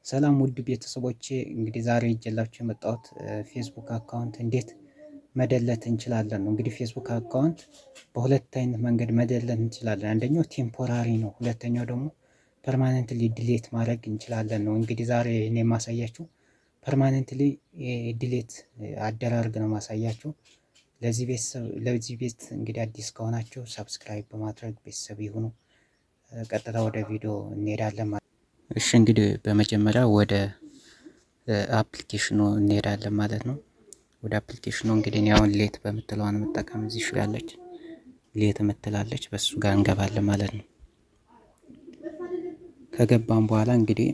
ሰላም ውድ ቤተሰቦቼ እንግዲህ ዛሬ ይዤላችሁ የመጣሁት ፌስቡክ አካውንት እንዴት መደለት እንችላለን ነው። እንግዲህ ፌስቡክ አካውንት በሁለት አይነት መንገድ መደለት እንችላለን። አንደኛው ቴምፖራሪ ነው፣ ሁለተኛው ደግሞ ፐርማነንትሊ ዲሌት ማድረግ እንችላለን ነው። እንግዲህ ዛሬ እኔ የማሳያችሁ ፐርማነንትሊ ዲሌት አደራርግ ነው ማሳያችሁ። ለዚህ ቤት እንግዲህ አዲስ ከሆናችሁ ሰብስክራይብ በማድረግ ቤተሰብ ይሁኑ። ቀጥታ ወደ ቪዲዮ እንሄዳለን ማለት ነው። እሺ እንግዲህ በመጀመሪያ ወደ አፕሊኬሽኑ እንሄዳለን ማለት ነው። ወደ አፕሊኬሽኑ እንግዲህ እኔ አሁን ሌት በምትለዋን መጠቀም እዚህ ያለች ሌት የምትላለች በሱ ጋር እንገባለን ማለት ነው። ከገባን በኋላ እንግዲህ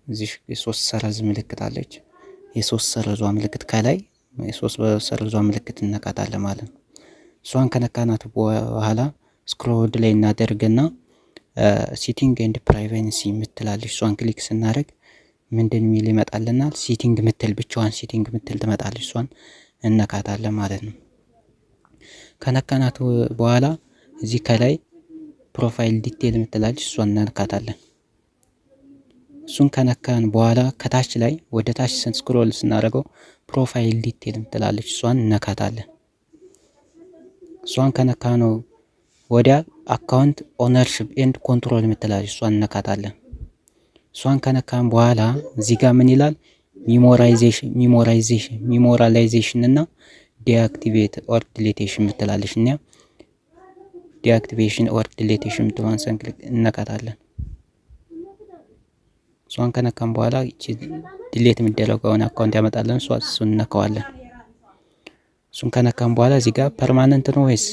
እዚህ የሶስት ሰረዝ ምልክት አለች። የሶስት ሰረዟ ምልክት ከላይ የሶስት ሰረዟ ምልክት እነካታለን ማለት ነው። እሷን ከነካናት በኋላ ስክሮል ላይ እናደርግና ሲቲንግ ኤንድ ፕራይቬሲ የምትላለች እሷን ክሊክ ስናደርግ ምንድን ሚል ይመጣልናል? ሲቲንግ ምትል ብቻዋን ሲቲንግ ምትል ትመጣለች። እሷን እነካታለን ማለት ነው። ከነካናት በኋላ እዚህ ከላይ ፕሮፋይል ዲቴል ምትላለች እሷን እነካታለን። እሱን ከነካን በኋላ ከታች ላይ ወደ ታች ስክሮል ስናደርገው ፕሮፋይል ዲቴል ምትላለች እሷን እነካታለን። እሷን ከነካነው ወዲያ አካውንት ኦነርሺፕ ኤንድ ኮንትሮል ምትላለች እሷን እነካታለን። እሷን ከነካን በኋላ እዚህ ጋር ምን ይላል? ሚሞራላይዜሽን እና ዲአክቲቬት ኦር ዲሊቴሽን ምትላለች እና ዲአክቲቬሽን ኦር ዲሊቴሽን ምትለዋን ሰንክሊክ እነካታለን። እሷን ከነካን በኋላ ዲሌት የሚደረገውን አካውንት ያመጣለን። እሱን እነካዋለን። እሱን ከነካን በኋላ እዚህ ጋር ፐርማነንት ነው ወይስ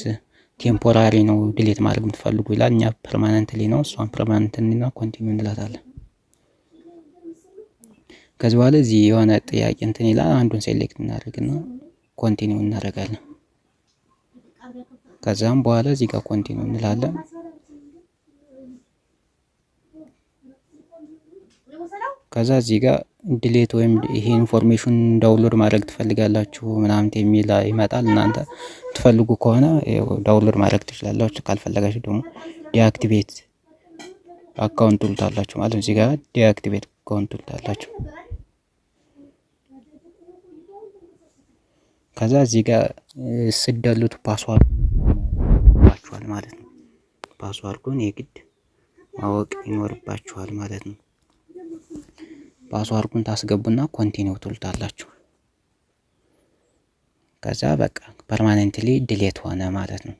ቴምፖራሪ ነው ዲሌት ማድረግ የምትፈልጉ ይላል። እኛ ፐርማነንትሊ ነው፣ እሷን ፐርማነንትሊ ነው ኮንቲኒው እንላታለን። ከዚህ በኋላ እዚህ የሆነ ጥያቄ እንትን ይላል። አንዱን ሴሌክት እናደርግና ኮንቲኒው እናደርጋለን። ከዛም በኋላ እዚህ ጋር ኮንቲኒው እንላለን። ከዛ እዚህ ጋር ዲሌት ወይም ይሄ ኢንፎርሜሽን ዳውንሎድ ማድረግ ትፈልጋላችሁ ምናምን የሚል ይመጣል። እናንተ ትፈልጉ ከሆነ ዳውንሎድ ማድረግ ትችላላችሁ፣ ካልፈለጋችሁ ደግሞ ዲአክቲቬት አካውንት ትሉታላችሁ ማለት ነው። እዚህ ጋር ዲአክቲቬት አካውንት ትሉታላችሁ። ከዛ እዚህ ጋር ስደሉት ፓስዋርድ ይኖርባችኋል ማለት ነው። ፓስዋርዱን የግድ ማወቅ ይኖርባችኋል ማለት ነው። ፓስዋርዱን ታስገቡና ኮንቲኒው ትሉታላችሁ። ከዛ በቃ ፐርማነንትሊ ዲሌት ሆነ ማለት ነው።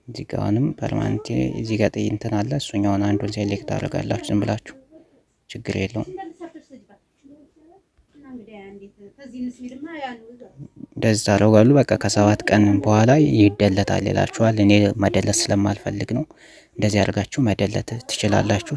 እዚህ ጋር አሁንም ፐርማነንትሊ እዚህ ጋር እንትን አለ። እሱኛውን አንዱን ሴሌክት አደርጋላችሁ ዝም ብላችሁ ችግር የለውም። እንደዚህ ታደርጋሉ። በቃ ከ7 ቀን በኋላ ይደለታል ይላችኋል። እኔ መደለት ስለማልፈልግ ነው። እንደዚህ አድርጋችሁ መደለት ትችላላችሁ።